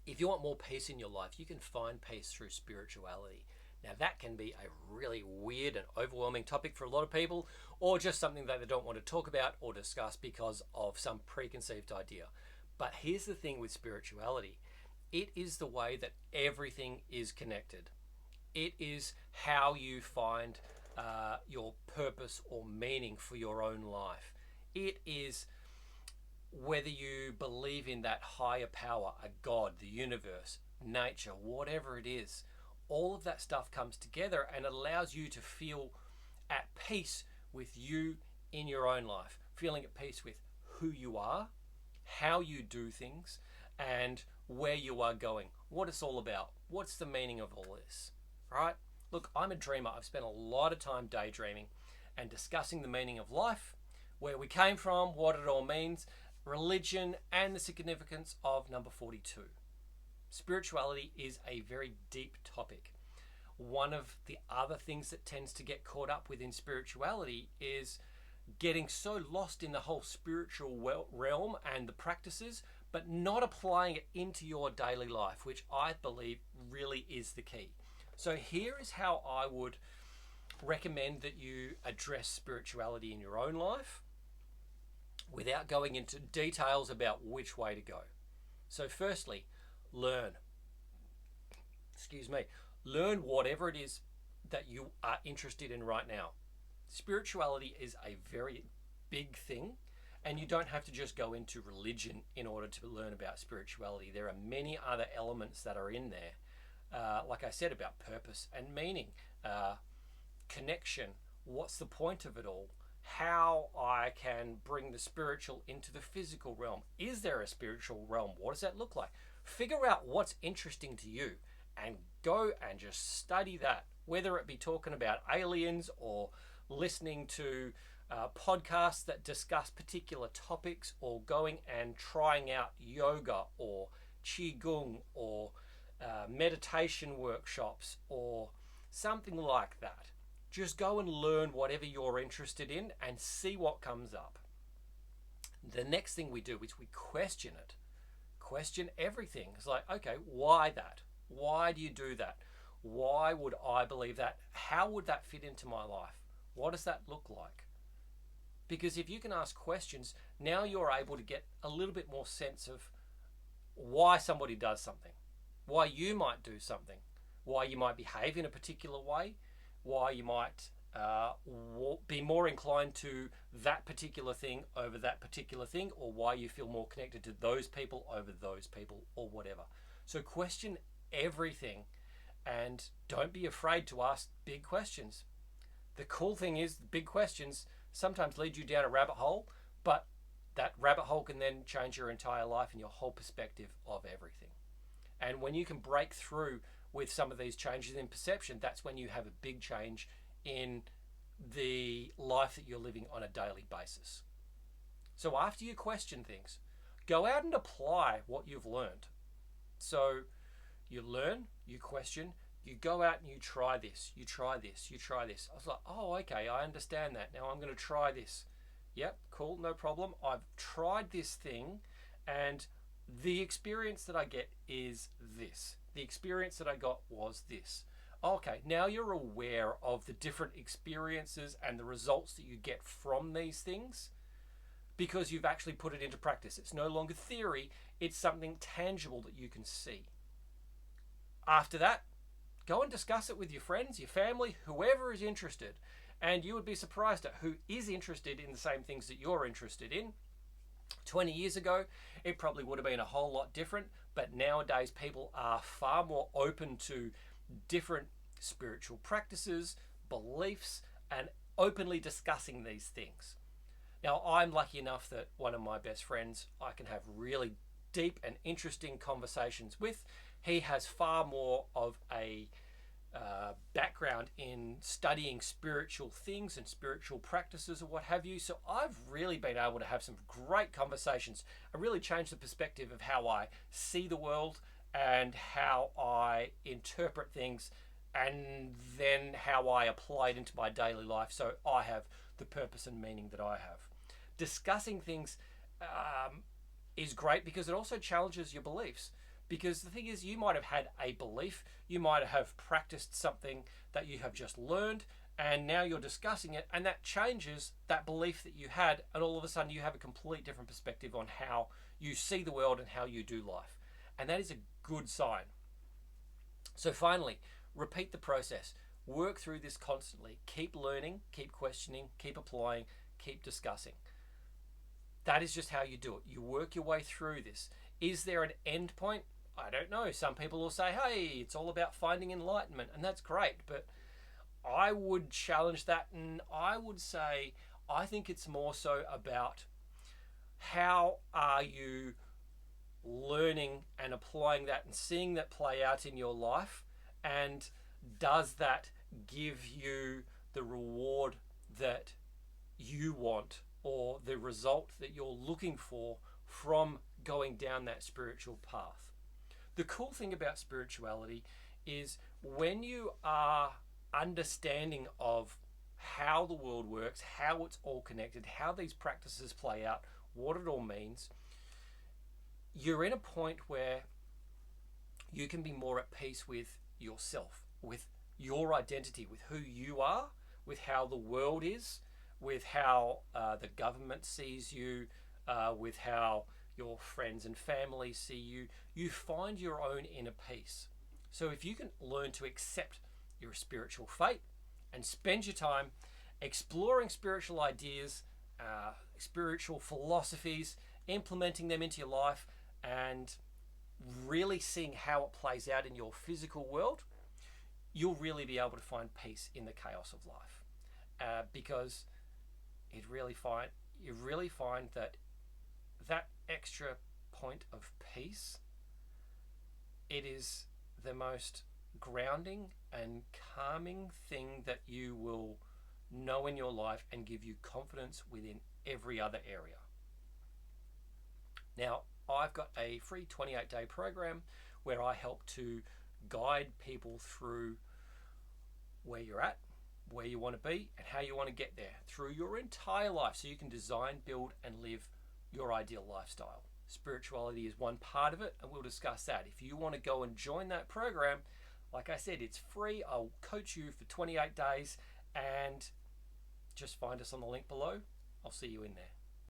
If you want more peace in your life, you can find peace through spirituality. Now, that can be a really weird and overwhelming topic for a lot of people, or just something that they don't want to talk about or discuss because of some preconceived idea. But here's the thing with spirituality, it is the way that everything is connected. It is how you find your purpose or meaning for your own life. It is whether you believe in that higher power, a God, the universe, nature, whatever it is, all of that stuff comes together and it allows you to feel at peace with you in your own life, feeling at peace with who you are, how you do things, and where you are going, what it's all about, what's the meaning of all this, right? Look, I'm a dreamer. I've spent a lot of time daydreaming and discussing the meaning of life, where we came from, what it all means, religion, and the significance of number 42. Spirituality is a very deep topic. One of the other things that tends to get caught up within spirituality is getting so lost in the whole spiritual realm and the practices, but not applying it into your daily life, which I believe really is the key. So here is how I would recommend that you address spirituality in your own life without going into details about which way to go. So firstly, learn. Excuse me. Learn whatever it is that you are interested in right now. Spirituality is a very big thing, and you don't have to just go into religion in order to learn about spirituality. There are many other elements that are in there. Like I said, about purpose and meaning, connection, what's the point of it all, how I can bring the spiritual into the physical realm. Is there a spiritual realm? What does that look like? Figure out what's interesting to you and go and just study that, whether it be talking about aliens or listening to podcasts that discuss particular topics, or going and trying out yoga or qigong or meditation workshops or something like that. Just go and learn whatever you're interested in and see what comes up. The next thing we do is we question it. Question everything. It's like, okay, why that? Why do you do that? Why would I believe that? How would that fit into my life? What does that look like? Because if you can ask questions, now you're able to get a little bit more sense of why somebody does something, why you might do something, why you might behave in a particular way, why you might be more inclined to that particular thing over that particular thing, or why you feel more connected to those people over those people, or whatever. So question everything and don't be afraid to ask big questions. The cool thing is, big questions sometimes lead you down a rabbit hole, but that rabbit hole can then change your entire life and your whole perspective of everything. And when you can break through with some of these changes in perception, that's when you have a big change in the life that you're living on a daily basis. So after you question things, go out and apply what you've learned. So you learn, you question, you go out and you try this, you try this, you try this. I was like, oh, okay, I understand that. Now I'm going to try this. Yep, cool, no problem. I've tried this thing, and the experience that I get is this. The experience that I got was this. Okay, now you're aware of the different experiences and the results that you get from these things because you've actually put it into practice. It's no longer theory, it's something tangible that you can see. After that, go and discuss it with your friends, your family, whoever is interested. And you would be surprised at who is interested in the same things that you're interested in. 20 years ago, it probably would have been a whole lot different, but nowadays people are far more open to different spiritual practices, beliefs, and openly discussing these things. Now, I'm lucky enough that one of my best friends I can have really deep and interesting conversations with. He has far more of a background in studying spiritual things and spiritual practices or what have you. So I've really been able to have some great conversations and really change the perspective of how I see the world and how I interpret things, and then how I apply it into my daily life so I have the purpose and meaning that I have. Discussing things is great because it also challenges your beliefs. Because the thing is, you might have had a belief, you might have practiced something that you have just learned, and now you're discussing it, and that changes that belief that you had, and all of a sudden you have a complete different perspective on how you see the world and how you do life. And that is a good sign. So finally, repeat the process. Work through this constantly. Keep learning, keep questioning, keep applying, keep discussing. That is just how you do it. You work your way through this. Is there an end point? I don't know. Some people will say, hey, it's all about finding enlightenment, and that's great. But I would challenge that, and I would say, I think it's more so about how are you learning and applying that and seeing that play out in your life, and does that give you the reward that you want or the result that you're looking for from going down that spiritual path. The cool thing about spirituality is when you are understanding of how the world works, how it's all connected, how these practices play out, what it all means, you're in a point where you can be more at peace with yourself, with your identity, with who you are, with how the world is, with how the government sees you, with how your friends and family see you. You find your own inner peace. So if you can learn to accept your spiritual fate and spend your time exploring spiritual ideas, spiritual philosophies, implementing them into your life, and really seeing how it plays out in your physical world, you'll really be able to find peace in the chaos of life. Because you really find that extra point of peace, it is the most grounding and calming thing that you will know in your life and give you confidence within every other area. Now, I've got a free 28-day program where I help to guide people through where you're at, where you want to be, and how you want to get there through your entire life, so you can design, build, and live your ideal lifestyle. Spirituality is one part of it, and we'll discuss that. If you want to go and join that program, like I said, it's free. I'll coach you for 28 days, and just find us on the link below. I'll see you in there.